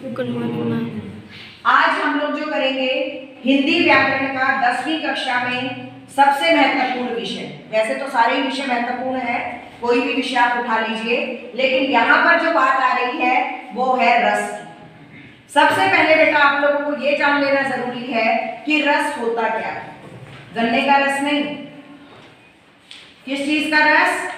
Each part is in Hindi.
Good morning ma'am. आज हम लोग जो करेंगे हिंदी व्याकरण का 10वीं कक्षा में सबसे महत्वपूर्ण विषय। वैसे तो सारे ही विषय महत्वपूर्ण है, कोई भी विषय आप उठा लीजिए, लेकिन यहाँ पर जो बात आ रही है वो है रस की। सबसे पहले बेटा आप लोगों को ये जान लेना जरूरी है कि रस होता क्या है। गन्ने का रस नहीं, किस चीज का रस?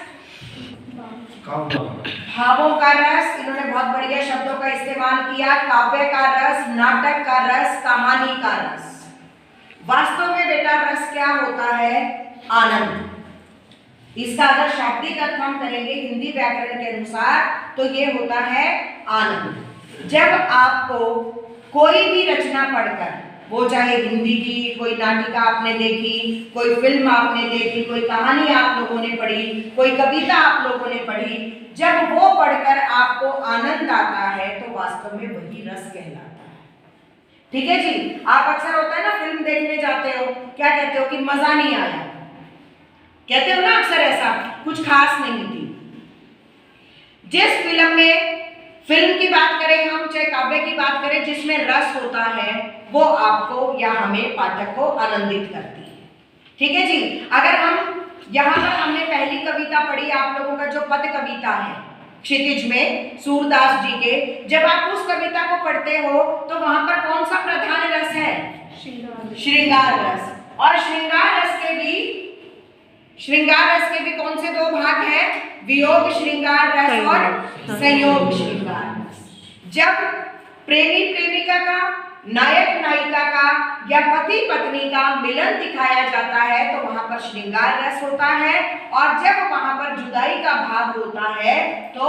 भावों का रस। इन्होंने बहुत बढ़िया शब्दों का इस्तेमाल किया। काव्य का रस, नाटक का रस, कहानी का रस। वास्तव में बेटा रस क्या होता है? आनंद। इसका अगर शाब्दिक अर्थ हम करेंगे हिंदी व्याकरण के अनुसार तो ये होता है आनंद। जब आपको कोई भी रचना पढ़कर, वो चाहे हिंदी की कोई नाटिका आपने देखी, कोई फिल्म आपने देखी, कोई कहानी आप लोगों ने पढ़ी, कोई कविता आप लोगों ने पढ़ी, जब वो पढ़कर आपको आनंद आता है तो वास्तव में वही रस कहलाता है। ठीक है जी। आप अक्सर होता है ना, फिल्म देखने जाते हो, क्या कहते हो कि मजा नहीं आया, कहते हो ना अक्सर ऐसा, कुछ खास नहीं थी। जिस फिल्म में, फिल्म की बात करें हम, चाहे काव्य की बात करें, जिसमें रस होता है वो आपको या हमें पाठक को आनंदित करती है। ठीक है जी। अगर हम यहाँ पर हमने पहली कविता पढ़ी आप लोगों का जो पद कविता है क्षितिज में सूरदास जी के, जब आप उस कविता को पढ़ते हो तो वहां पर कौन सा प्रधान रस है? श्रृंगार रस। और श्रृंगार रस के भी कौन से दो भाग हैं? वियोग श्रृंगार रस और संयोग श्रृंगार रस। जब प्रेमी प्रेमिका का, नायक नायिका का या पति पत्नी का मिलन दिखाया जाता है तो वहां पर श्रृंगार रस होता है, और जब वहां पर जुदाई का भाव होता है तो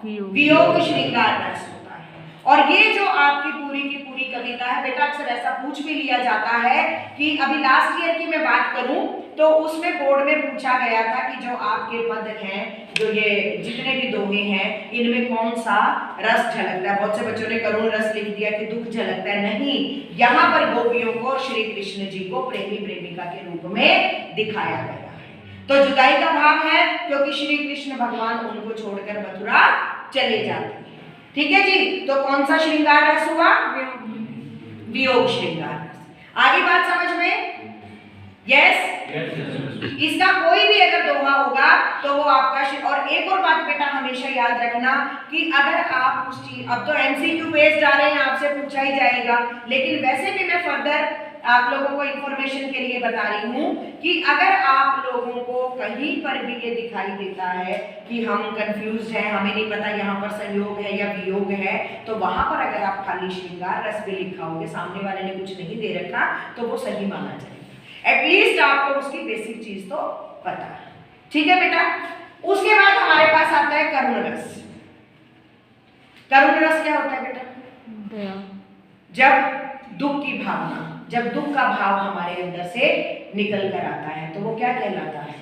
वियोग श्रृंगार रस होता है। और ये जो आपकी पूरी की पूरी कविता है बेटा, अक्सर ऐसा पूछ भी लिया जाता है कि अभी लास्ट ईयर की मैं बात करूं तो उसमें बोर्ड में पूछा गया था कि जो आपके पद हैं, जो ये जितने भी दोहे हैं, इनमें कौन सा रस झलकता है? बहुत से बच्चों ने करुण रस लिख दिया कि दुख झलकता है। नहीं, यहाँ पर गोपियों को, श्री कृष्ण जी को प्रेमी प्रेमिका के रूप में दिखाया गया है। तो जुदाई का भाव है क्योंकि श्री कृष्ण भगवान उनको छोड़कर मथुरा चले जाते हैं। ठीक है जी। तो कौन सा श्रृंगार रस हुआ? वियोग श्रृंगार रस। आगे बात समझ में? यस। इसका कोई भी अगर दोहा होगा तो वो आपका। और एक और बात बेटा हमेशा याद रखना कि अगर आप उस चीज, अब तो एमसीक्यू बेस्ड आ रहे हैं, आपसे पूछा ही जाएगा, लेकिन वैसे भी मैं फर्दर आप लोगों को इंफॉर्मेशन के लिए बता रही हूँ कि अगर आप लोगों को कहीं पर भी ये दिखाई देता है कि हम कंफ्यूज हैं, हमें नहीं पता यहाँ पर संयोग है या वियोग है, तो वहां पर अगर आप खाली श्रृंगार रस भी लिखाओगे, सामने वाले ने कुछ नहीं दे रखा, तो वो सही माना जाएगा। एटलीस्ट आपको उसकी बेसिक चीज तो पता है। ठीक है बेटा। उसके बाद हमारे पास आता है करुण रस। करुण रस क्या होता है बेटा? जब दुख की भावना, जब दुख का भाव हमारे अंदर से निकल कर आता है तो वो क्या कहलाता है?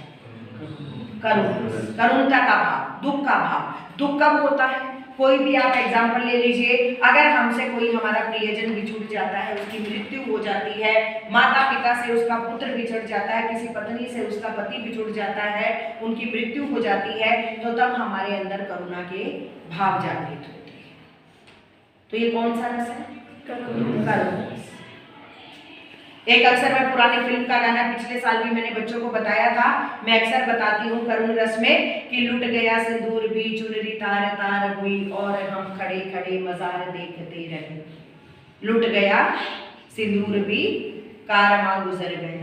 करुण रस। करुणता का भाव, दुख का भाव। दुख कब होता है? कोई भी आप एग्जाम्पल ले लीजिए, अगर हमसे कोई हमारा प्रियजन बिछुड़ जाता है, उसकी मृत्यु हो जाती है, माता पिता से उसका पुत्र बिछड़ जाता है, किसी पत्नी से उसका पति बिछुड़ जाता है, उनकी मृत्यु हो जाती है, तो तब हमारे अंदर करुणा के भाव जागृत होते हैं। तो ये कौन सा रस है? करुण रस। एक अक्सर मैं पुरानी फिल्म का गाना पिछले साल भी मैंने बच्चों को बताया था, मैं अक्सर बताती हूँ करुण रस में कि लुट गया सिंदूर भी, चुनरी तार तार हुई, और हम खड़े खड़े मजार देखते रहे। लुट गया सिंदूर भी, कारवां गुजर गया।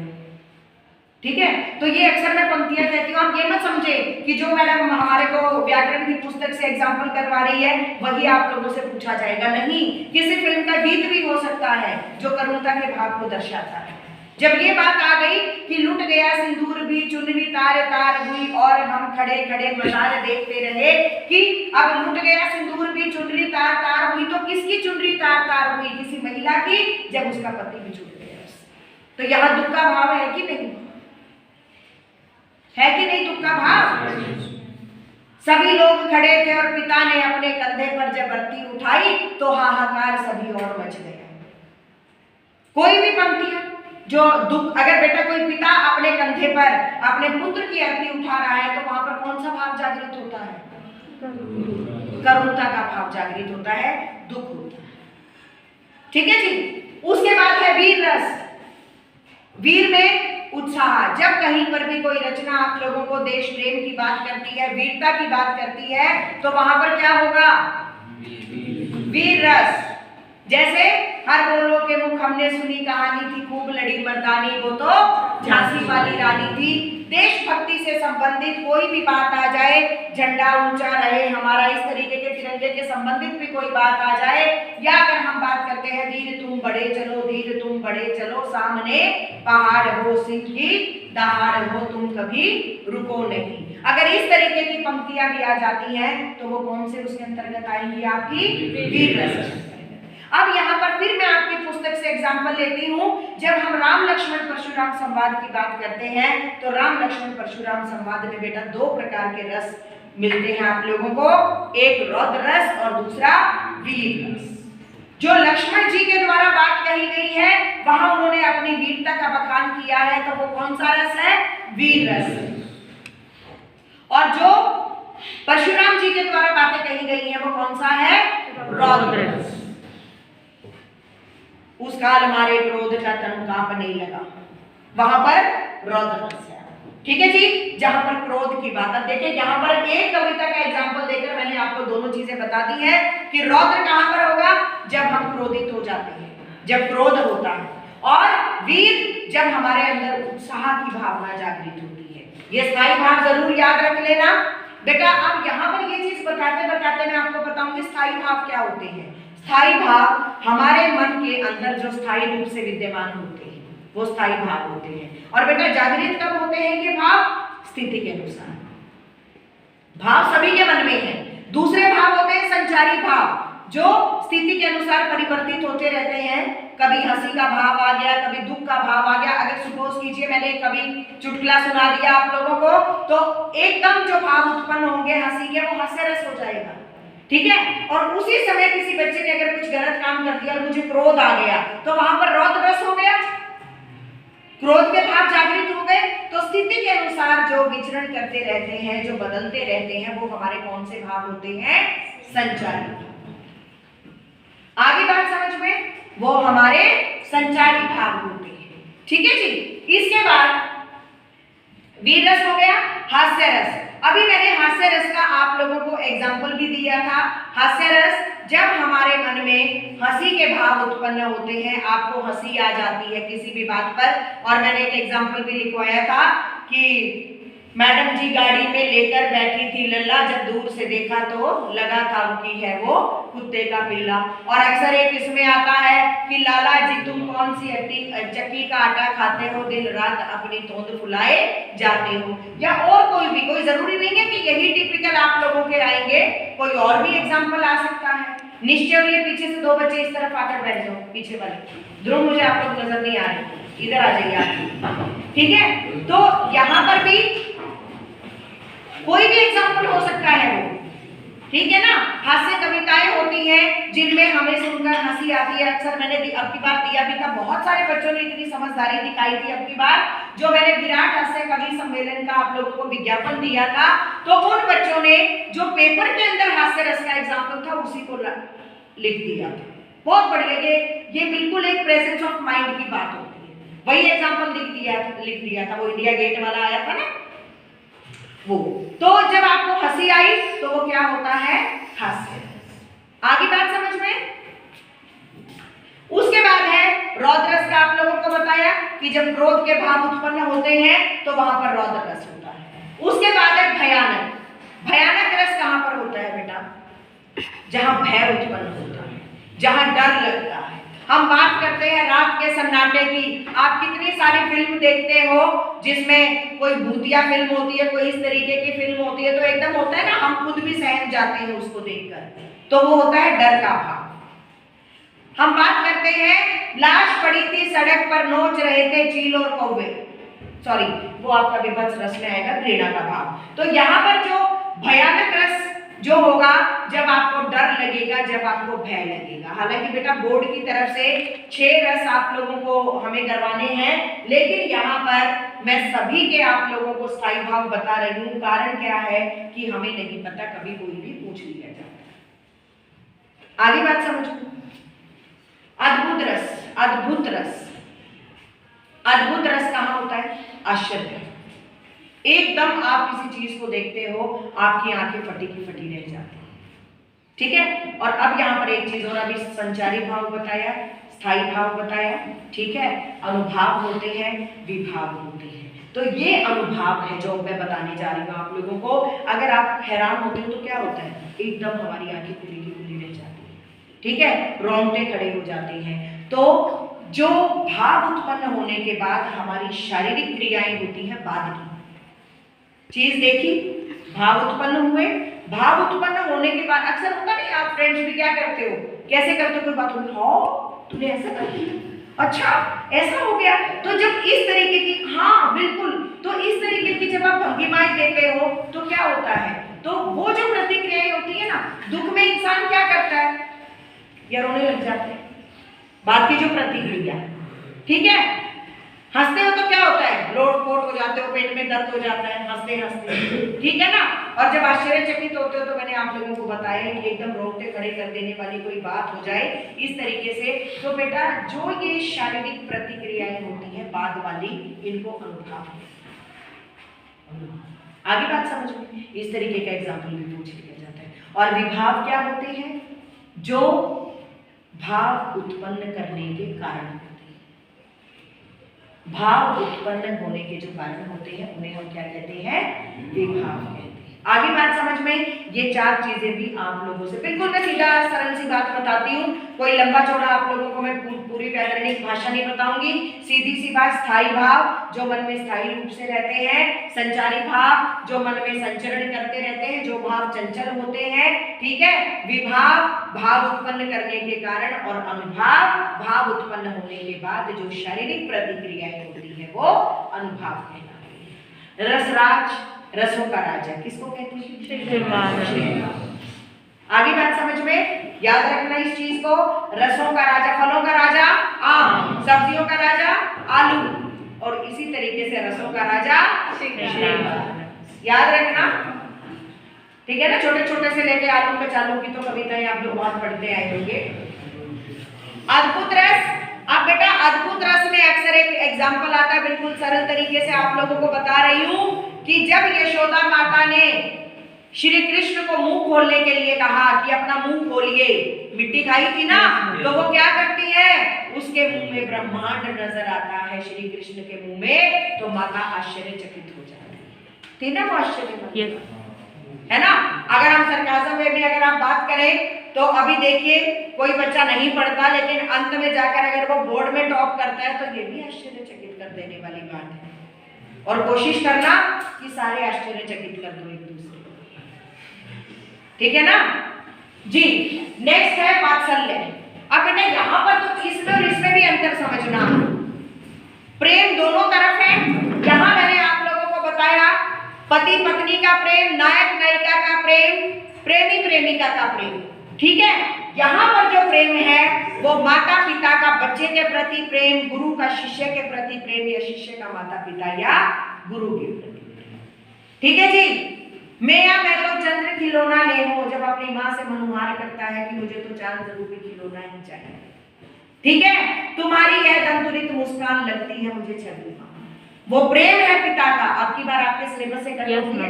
ठीक है। तो ये अक्सर मैं पंक्तियां कहती हूँ, आप ये मत समझे कि जो मैडम हमारे को व्याकरण की पुस्तक से एग्जाम्पल करवा रही है वही आप लोगों से पूछा जाएगा। नहीं, किसी फिल्म का गीत भी हो सकता है जो करुणता के भाव को दर्शाता है। जब ये बात आ गई कि लुट गया सिंदूर भी, चुनरी तार तार हुई, और हम खड़े खड़े मजार देखते रहे, कि अब लुट गया सिंदूर भी, चुनरी तार तार हुई, तो किसकी चुनरी तार तार हुई? किसी महिला की, जब उसका पति बिछुड़ गया। तो यहाँ दुख का भाव है कि नहीं? है कि नहीं दुख का भाव? सभी लोग खड़े थे और पिता ने अपने कंधे पर जब बर्ती उठाई तो हाहाकार सभी और मच गया। कोई भी पंक्तियां जो दुख, अगर बेटा कोई पिता अपने कंधे पर अपने पुत्र की अर्थी उठा रहा है तो वहां पर कौन सा भाव जागृत होता है? करुणता का भाव जागृत होता है, दुख होता है। ठीक है जी। उसके बाद है वीर रस। वीर में उत्साह। जब कहीं पर भी कोई रचना आप लोगों को देश प्रेम की बात करती है, वीरता की बात करती है, तो वहां पर क्या होगा? वीर रस। जैसे हर बोलो के मुख हमने सुनी कहानी थी, खूब लड़ी मर्दानी, वो तो झांसी वाली रानी थी। देशभक्ति से संबंधित कोई भी बात आ जाए, झंडा ऊंचा रहे हमारा, इस तरीके के तिरंगे के संबंधित भी कोई बात आ जाए, या अगर हम बात करते हैं वीर तुम बड़े चलो, धीर तुम बड़े चलो, सामने पहाड़ हो सिंह की दहाड़ हो, तुम कभी रुको नहीं। अगर इस तरीके की पंक्तियां भी आ जाती हैं तो वो कौन से उसके अंतर्गत आएंगी? आपकी वीर रस। अब यहाँ पर फिर मैं आपकी पुस्तक से एग्जाम्पल लेती हूँ। जब हम राम लक्ष्मण परशुराम संवाद की बात करते हैं तो राम लक्ष्मण परशुराम संवाद में बेटा दो प्रकार के रस मिलते हैं आप लोगों को, एक रौद्र रस और दूसरा वीर रस। जो लक्ष्मण जी के द्वारा बात कही गई है वहां उन्होंने अपनी वीरता का बखान किया है, तो वो कौन सा रस है? वीर रस। और जो परशुराम जी के द्वारा बातें कही गई हैं वो कौन सा है? रौद्र रस। उस काल मारे क्रोध का तन कांप नहीं लगा, वहां पर रौद्र रस है। ठीक है जी। जहां पर क्रोध की बात, अब देखिए यहां पर एक कविता का एग्जाम्पल देकर मैंने आपको दोनों चीजें बता दी है कि रौद्र कहां पर होगा? जब हम क्रोधित हो जाते हैं, जब क्रोध होता है, और वीर जब हमारे अंदर उत्साह की भावना जागृत होती है। ये स्थायी भाव जरूर याद रख लेना बेटा। अब यहाँ पर ये चीज बताते बताते मैं आपको बताऊंगी स्थायी भाव क्या होते हैं। स्थायी भाव हमारे मन के अंदर जो स्थायी रूप से विद्यमान होते हैं वो स्थायी भाव होते हैं। और बेटा जागृत कब होते हैं ये भाव? स्थिति के अनुसार। भाव सभी के मन में है। दूसरे भाव होते हैं संचारी भाव, जो स्थिति के अनुसार परिवर्तित होते रहते हैं। कभी हंसी का भाव आ गया, कभी दुख का भाव आ गया। अगर सपोज कीजिए मैंने कभी चुटकुला सुना दिया आप लोगों को, तो एकदम जो भाव उत्पन्न होंगे हंसी के, वो हास्य रस हो जाएगा। ठीक है। और उसी समय किसी बच्चे ने अगर कुछ गलत काम कर दिया और मुझे क्रोध आ गया, तो वहां पर रौद्र रस हो गया, क्रोध के भाव जागृत हो गए। तो स्थिति के अनुसार जो विचरण करते रहते हैं, जो बदलते रहते हैं, वो हमारे कौन से भाव होते हैं? संचारी। आगे बात समझ में, वो हमारे संचारी भाव होते हैं। ठीक है जी। इसके बाद वीर रस हो गया, हास्य रस। अभी मैंने हास्य रस का आप लोगों को एग्जाम्पल भी दिया था। हास्य रस जब हमारे मन में हंसी के भाव उत्पन्न होते हैं, आपको हंसी आ जाती है किसी भी बात पर। और मैंने एक एग्जाम्पल भी लिखवाया था कि मैडम जी गाड़ी में लेकर बैठी थी लल्ला, जब दूर से देखा तो लगा था कि है वो कुत्ते का पिल्ला। और अक्सर एक इसमें आता है कि लाला जी तुम कौन सी चक्की का आटा खाते हो, दिन रात अपनी तोंद फुलाए जाते हो। या और कोई भी, कोई जरूरी नहीं है कि यही टिपिकल आप लोगों के आएंगे, कोई और भी एग्जाम्पल आ सकता है। निश्चय और ये पीछे से दो बच्चे इस तरफ आकर बैठ जाओ, पीछे वाले ध्रुव, मुझे आप लोग नजर नहीं आ रहे, इधर आ जाइए आप। ठीक है। तो यहाँ पर भी कोई भी एग्जाम्पल हो सकता है वो, ठीक है ना। हास्य कविताएं होती हैं जिनमें हमें सुनकर हंसी आती है। अक्सर मैंने अब की बार दिया भी था, बहुत सारे बच्चों ने इतनी समझदारी दिखाई थी अब की बार, जो मैंने विराट हास्य कवि सम्मेलन का आप लोगों को विज्ञापन दिया था, तो उन बच्चों ने जो पेपर के अंदर हास्य रस का एग्जाम्पल था उसी को लिख दिया था। बहुत बढ़िया। ये बिल्कुल एक प्रेजेंस ऑफ माइंड की बात होती है। वही एग्जाम्पल लिख दिया था, वो इंडिया गेट वाला आया था ना वो। तो जब आपको हंसी आई तो वो क्या होता है? हास्य। आगे बात समझ में। उसके बाद है रौद्र रस का आप लोगों को बताया कि जब क्रोध के भाव उत्पन्न होते हैं तो वहां पर रौद्र रस होता है। उसके बाद है भयानक। भयानक रस कहां पर होता है बेटा? जहां भय उत्पन्न होता है, जहां डर लगता है। हम बात करते हैं रात के सन्नाटे की। आप कितनी सारी फिल्म देखते हो जिसमें कोई भूतिया फिल्म होती है, कोई इस तरीके की फिल्म होती है, तो एकदम होता है ना, हम खुद भी सहम जाते हैं उसको देखकर, तो वो होता है डर का भाव। हम बात करते हैं लाश पड़ी थी सड़क पर, नोच रहे थे चील और कौवे, सॉरी वो आपका विभत्स रस में आएगा, घृणा का भाव। तो यहाँ पर जो भयानक रस जो होगा जब आपको डर लगेगा, जब आपको भय लगेगा। हालांकि बेटा बोर्ड की तरफ से 6 रस आप लोगों को हमें करवाने हैं, लेकिन यहाँ पर मैं सभी के आप लोगों को स्थायी भाव बता रही हूँ। कारण क्या है कि हमें नहीं पता, कभी कोई भी पूछ लिया जाता है। आगे बात समझो। अद्भुत अद्भुत रस। अद्भुत रस कहाँ होता है? आश्चर्य। एकदम आप किसी चीज को देखते हो, आपकी आंखें फटी की फटी रह जाती है। ठीक है। और अब यहाँ पर एक चीज और, अभी संचारी भाव बताया, स्थायी भाव बताया, ठीक है, अनुभाव होते हैं, विभाव होते हैं। तो ये अनुभाव है जो मैं बताने जा रही हूँ आप लोगों को। अगर आप हैरान होते हो तो क्या होता है? एकदम हमारी आंखें खुली की खुली रह जाती है, ठीक है, रोंगटे खड़े हो जाते हैं। तो जो भाव उत्पन्न होने के बाद हमारी शारीरिक क्रियाएं होती हैं, बाद की चीज देखी, भाव उत्पन्न हुए, भाव उत्पन्न होने के बाद अक्सर होता नहीं, आप फ्रेंड्स भी क्या करते हो, कैसे करते हो, कोई बात होगी, हाँ तूने ऐसा कर दिया, अच्छा ऐसा हो गया। तो जब इस तरीके की, हाँ बिल्कुल, तो इस तरीके की जब आप भंगिमाएं देते हो तो क्या होता है? तो वो जो प्रतिक्रियाएं होती है ना, दुख में इंसान क्या करता है? या रोने लग जाते हैं, बात की जो प्रतिक्रिया, ठीक है। हंसते हो तो क्या होता है? लोटपोट हो जाते हो, पेट में दर्द हो जाता है हंसते हंसते, ठीक है ना। और जब आश्चर्यचकित होते हो तो मैंने आप लोगों को बताया कि एकदम रोंगटे खड़े कर देने वाली कोई बात हो जाए इस तरीके से, तो बेटा जो ये शारीरिक प्रतिक्रियाएं होती हैं बाद वाली, इनको अनुभाव है। आगे बात समझ में? इस तरीके का एग्जाम्पल भी पूछ लिया जाता है। और विभाव क्या होते हैं? जो भाव उत्पन्न करने के कारण होते हैं। भाव उत्पन्न होने के जो कारण होते हैं उन्हें हम क्या कहते हैं? विभाव कहते हैं। आगे बात समझ में? ये चार चीजें भी आप लोगों से बिल्कुल मैं सीधा सरल सी बात बताती हूँ, कोई लंबा चौड़ा आप लोगों को मैं पूरी व्याकरणिक भाषा नहीं बताऊंगी, सीधी सी बात। स्थायी भाव जो मन में स्थायी रूप से रहते हैं, संचारी भाव जो मन में संचरण करते रहते हैं, जो भाव चंचल होते हैं, ठीक है। विभाव भाव उत्पन्न करने के कारण, और अनुभाव भाव उत्पन्न होने के बाद जो शारीरिक प्रतिक्रियाएं होती है वो अनुभाव कहलाती है। रसराज, रसों का राजा किसको कहते हैं? आगे बात समझ में? याद रखना इस चीज को, रसों का राजा, फलों का राजा आम, सब्जियों का राजा आलू, और इसी तरीके से रसों का राजा याद रखना, ठीक है ना। छोटे छोटे से लेके आलू कचालू की तो कविताएं आप लोग बहुत पढ़ते आए होंगे। अद्भुत रस, अब बेटा अद्भुत रस में अक्सर एक एग्जाम्पल आता है, बिल्कुल सरल तरीके से आप लोगों को बता रही हूं कि जब यशोदा माता ने श्री कृष्ण को मुंह खोलने के लिए कहा कि अपना मुंह खोलिए, मिट्टी खाई थी ना, तो वो क्या करती है? उसके मुंह में ब्रह्मांड नजर आता है, श्री कृष्ण के मुंह में, तो माता आश्चर्यचकित हो जाती थी ना, वो आश्चर्य है ना। अगर हम सरकाज़म में भी अगर आप बात करें तो अभी देखिए कोई बच्चा नहीं पढ़ता, लेकिन अंत में जाकर अगर वो बोर्ड में टॉप करता है तो ये भी आश्चर्यचकित कर देने वाली बात है। और कोशिश करना कि सारे आश्चर्यचकित कर दो एक दूसरे को, ठीक है ना जी। नेक्स्ट है वात्सल्य। अब बेटा यहाँ पर तो इसमें और इसमें भी अंतर समझना, प्रेम दोनों तरफ है। यहाँ मैंने आप लोगों को बताया पति पत्नी का प्रेम, नायक नायिका का प्रेम, प्रेमी प्रेमिका का प्रेम, ठीक है। यहाँ पर जो प्रेम है वो माता पिता का बच्चे के प्रति प्रेम, गुरु का शिष्य के प्रति प्रेम, या शिष्य का माता पिता या गुरु के प्रति, ठीक है जी। मैं तो चंद्र खिलौना ले हूं, जब अपनी माँ से मनुहार करता है कि मुझे तो चांद रूपी खिलौना ही चाहिए, ठीक है। तुम्हारी यह दंतुरित मुस्कान लगती है मुझे छवि, वो प्रेम है पिता का। आपकी बार आपके सिलेबस से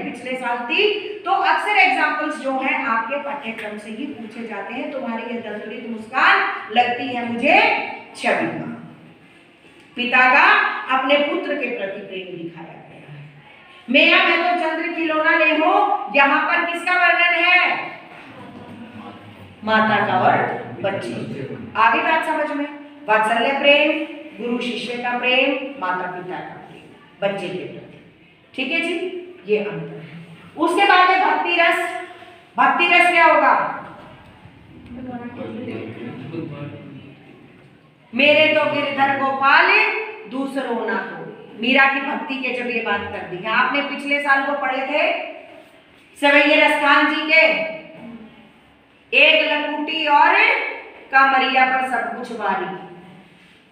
पिछले साल थी, तो अक्सर एग्जांपल्स जो है आपके पाठ्यक्रम से ही पूछे जाते हैं। तुम्हारी यह दंतुरित मुस्कान लगती है मुझे छवि, पिता का अपने पुत्र के प्रति प्रेम दिखाया गया है। मैं तो चंद्र खिलौना ले हो, यहाँ पर किसका वर्णन है? माता का और बच्चे। आगे बात समझ में? वात्सल्य प्रेम, गुरु शिष्य का प्रेम, माता पिता का प्रेम, बच्चे के प्रति, ठीक है जी, ये अंतर है। उसके बाद है भक्ति रस। भक्ति रस क्या होगा? मेरे तो गिरधर गोपाल दूसरों ना को, मीरा की भक्ति के जब ये बात कर दी है, आपने पिछले साल को पढ़े थे सवैये रसखान जी के, एक लकुटी और कामरिया पर सब कुछ वारी,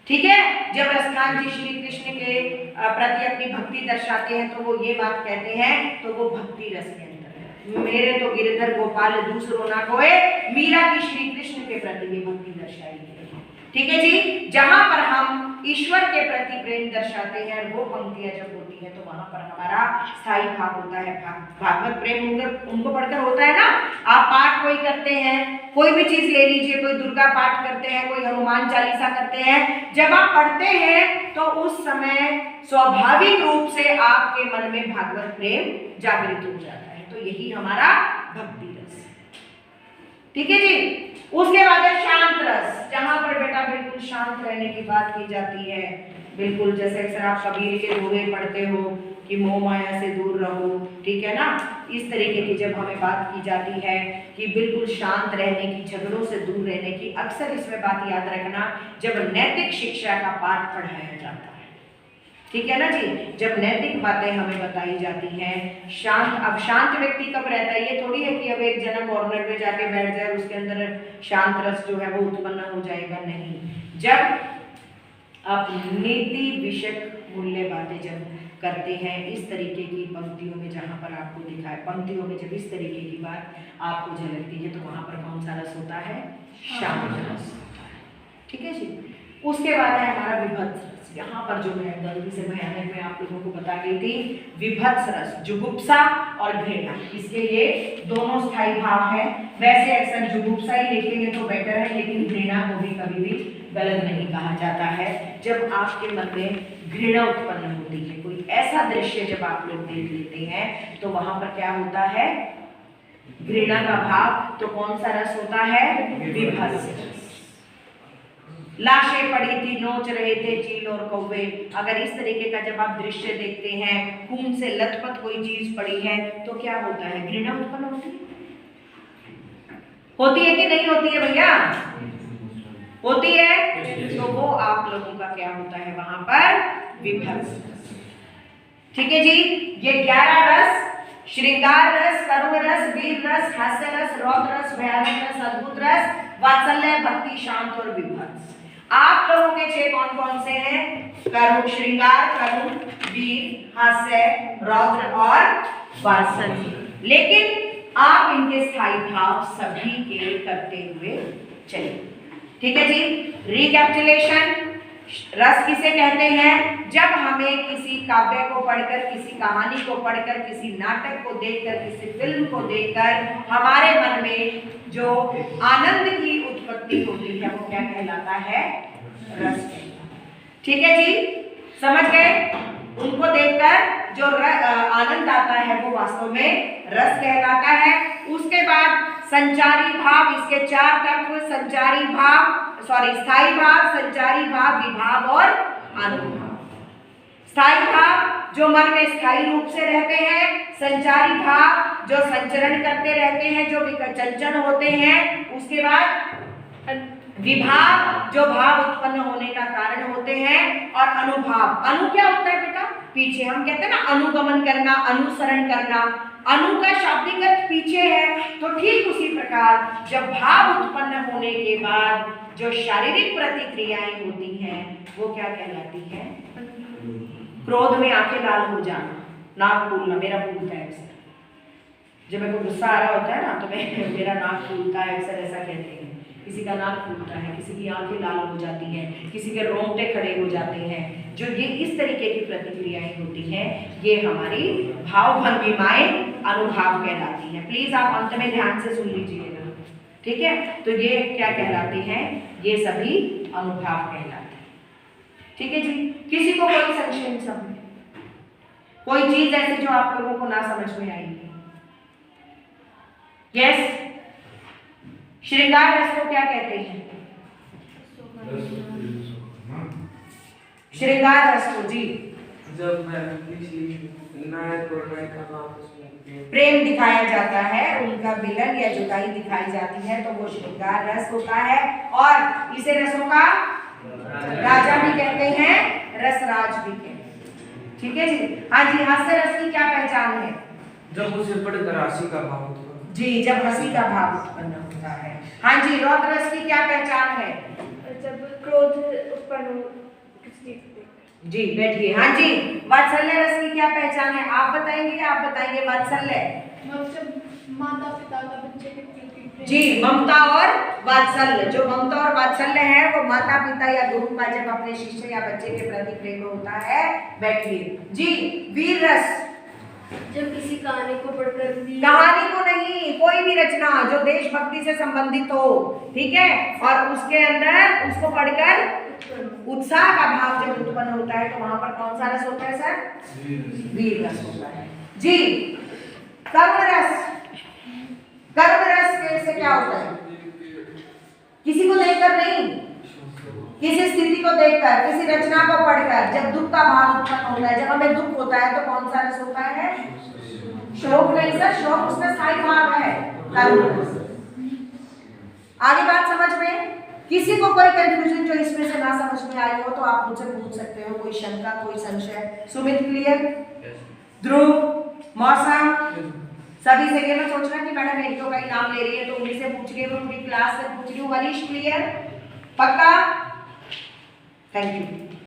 ठीक है। जब रसखान जी श्री कृष्ण के प्रति अपनी भक्ति दर्शाते हैं तो वो ये बात कहते हैं, तो वो भक्ति रस के अंदर है। मेरे तो गिरधर गोपाल दूसरो ना कोई, मीरा की श्री कृष्ण के प्रति ये भक्ति दर्शाई है। ठीक है जी, जहां पर हम ईश्वर के प्रति प्रेम दर्शाते हैं, वो पंक्तियां जब होती है तो वहां पर हमारा स्थायी भाव होता है। भागवत प्रेम उनको पढ़कर होता है ना। आप पाठ कोई करते हैं, कोई भी चीज ले लीजिए, कोई दुर्गा पाठ करते हैं, कोई हनुमान चालीसा करते हैं, जब आप पढ़ते हैं तो उस समय स्वाभाविक रूप से आपके मन में भागवत प्रेम जागृत हो जाता है। तो यही हमारा भक्ति रस। ठीक है जी। उसके बाद है शांत रस, जहां पर बेटा बिल्कुल शांत रहने की बात की जाती है। बिल्कुल जैसे अक्सर आप कबीर के दोहे पढ़ते हो कि मोह माया से दूर रहो, ठीक है ना। इस तरीके की जब हमें बात की जाती है कि बिल्कुल शांत रहने की, झगड़ों से दूर रहने की, अक्सर इसमें बात याद रखना जब नैतिक शिक्षा का पाठ पढ़ाया जाता है, ठीक है ना जी। जब नैतिक बातें हमें बताई जाती हैं, शांत। अब शांत व्यक्ति कब रहता है, ये थोड़ी है कि अब एक जना कॉर्नर में जाके बैठ जाए, उसके अंदर शांत रस जो है वो उत्पन्न हो जाएगा, नहीं। जब आप नीति विषयक मूल्य बातें जब करते हैं, इस तरीके की पंक्तियों में जहां पर आपको दिखा है, पंक्तियों में जब इस तरीके की बात आपको झलकती है, तो वहां पर कौन सा रस होता है, शांत रस। ठीक है जी। उसके बाद है हमारा विभत्स रस। यहाँ पर जो मैं गलती से भयानक में आप लोगों को बता गई थी, विभत्स रस, जुगुप्सा और घृणा, इसके ये दोनों स्थायी भाव है। वैसे अक्सर जुगुप्सा ही लिखेंगे तो बेटर है, लेकिन घृणा को भी कभी भी गलत नहीं कहा जाता है। जब आपके मन में घृणा उत्पन्न होती है, कोई ऐसा दृश्य जब आप लोग देख लेते हैं, तो वहां पर क्या होता है, घृणा का भाव। तो कौन सा रस होता है, विभत्स रस। लाशें पड़ी थी, नोच रहे थे चील और कौवे, अगर इस तरीके का जब आप दृश्य देखते हैं, खून से लथपथ कोई चीज पड़ी है, तो क्या होता है, घृणा उत्पन्न होती है कि नहीं होती है भैया, होती है। तो वो आप लोगों का क्या होता है वहां पर, विभत्स। ठीक है जी। ये 11 रस, श्रृंगार रस, करुण रस, वीर रस, हास्य रस, रौद्र रस, भयानक रस, अद्भुत रस, वात्सल्य, भक्ति, शांत और विभत्स। आप लोगों के 6 कौन कौन से हैं, करुण, श्रृंगार, करुण, वीर, हास्य, रौद्र और वात्सल्य। लेकिन आप इनके स्थायी भाव सभी के करते हुए चलिए। ठीक है जी। रिकैपिटुलेशन, रस किसे कहते हैं, जब हमें किसी काव्य को पढ़कर, किसी कहानी को पढ़कर, किसी नाटक को देखकर, किसी फिल्म को देखकर हमारे मन में जो आनंद की उत्पत्ति होती है, वो क्या कहलाता है, रस। ठीक है जी, समझ गए। उनको देखकर जो आनंद आता है वो वास्तव में रस कहलाता है। उसके बाद संचारी भाव, इसके 4 तत्व, संचारी भाव, स्थायी भाव, संचारी भाव, विभाव और अनुभाव। स्थायी भाव जो मन में स्थायी रूप से रहते हैं, संचारी भाव जो संचरण करते रहते हैं, जो विचंचन होते हैं। उसके बाद विभाव जो भाव उत्पन्न होने का कारण होते हैं, और अनुभाव, अनु क्या होता है बेटा, पीछे। हम कहते हैं ना अनुगमन करना, अनुसरण करना, अनु का शाब्दिक अर्थ पीछे है। तो ठीक उसी प्रकार जब भाव उत्पन्न होने के बाद जो शारीरिक प्रतिक्रियाएं होती हैं, वो क्या कहलाती है, क्रोध में आंखें लाल हो जाना, नाक फूलना, मेरा फूलता है अक्सर, जब मेरे को गुस्सा आ रहा होता है ना, तो मेरा नाक फूलता है, अक्सर ऐसा कहते हैं। किसी का नाक फूलता है, किसी की आंखें लाल हो जाती हैं, किसी के रोंगटे खड़े हो जाते हैं। जो ये इस तरीके की प्रतिक्रियाएं होती हैं, ये हमारी भाव भंगिमाएं अनुभाव कहलाती हैं। प्लीज आप अंत में ध्यान से सुन लीजिएगा, ठीक है। तो ये क्या कहलाते हैं, ये सभी अनुभाव कहलाते हैं। ठीक है जी। किसी को कोई संशय इन सब में, कोई चीज ऐसी जो आप लोगों को ना समझ में आएगी? यस। श्रृंगार रस को क्या कहते हैं, श्रृंगार रस को जी, जब प्रेम दिखाया जाता है, उनका मिलन या जुदाई दिखाई जाती है, तो वो श्रृंगार रस होता है। और इसे रसों का राजा भी कहते हैं, रसराज भी कहते हैं। ठीक है जी। हाँ जी। हास्य रस की क्या पहचान है, जब उसे पढ़कर हंसी का भाव उत्पन्न, जी, जब हंसी का भाव उत्पन्न होता है। हाँ जी। रौद्र रस की क्या पहचान है, जब क्रोध उत्पन्न हो किसी चीज से। जी बैठिए। हाँ जी। वात्सल्य रस की क्या पहचान है, आप बताएंगे या आप बताएंगे, वात्सल्य मतलब माता पिता का बच्चे के प्रति प्रेम। जी, ममता और वात्सल्य। जो ममता और वात्सल्य है वो माता पिता या गुरु का जब अपने शिष्य या बच्चे के प्रति प्रेम होता है। बैठिए जी। वीर रस, जब किसी कहानी को पढ़कर कहानी को नहीं, कोई भी रचना जो देशभक्ति से संबंधित हो, ठीक है, और उसके अंदर उसको पढ़कर उत्साह का भाव जब उत्पन्न होता है तो वहां पर कौन सा रस होता है सर? वीर रस होता है जी। कर्म रस, कर्म रस से क्या होता है? किसी को देखकर नहीं, किसी स्थिति को देखकर, किसी रचना को पढ़कर जब दुख का भाव उत्पन्न होता है, जब हमें दुख होता है तो कौन सा रस होता है? शोक नहीं सर, शोक उसमें स्थायी भाव है। कर्म रस। आगे बात समझ में? किसी को कोई कंफ्यूजन जो इसमें से ना समझ में आई हो तो आप मुझसे पूछ सकते हो, कोई शंका, कोई संशय। सुमित क्लियर? ध्रुव, मौसम, सभी से ये मत सोचना कि मैडम एक दो का ही नाम ले रही है तो उन्हीं से पूछ रही है, पूरी क्लास से पूछ रही हूँ। वरिष्ठ क्लियर? पक्का? Thank you.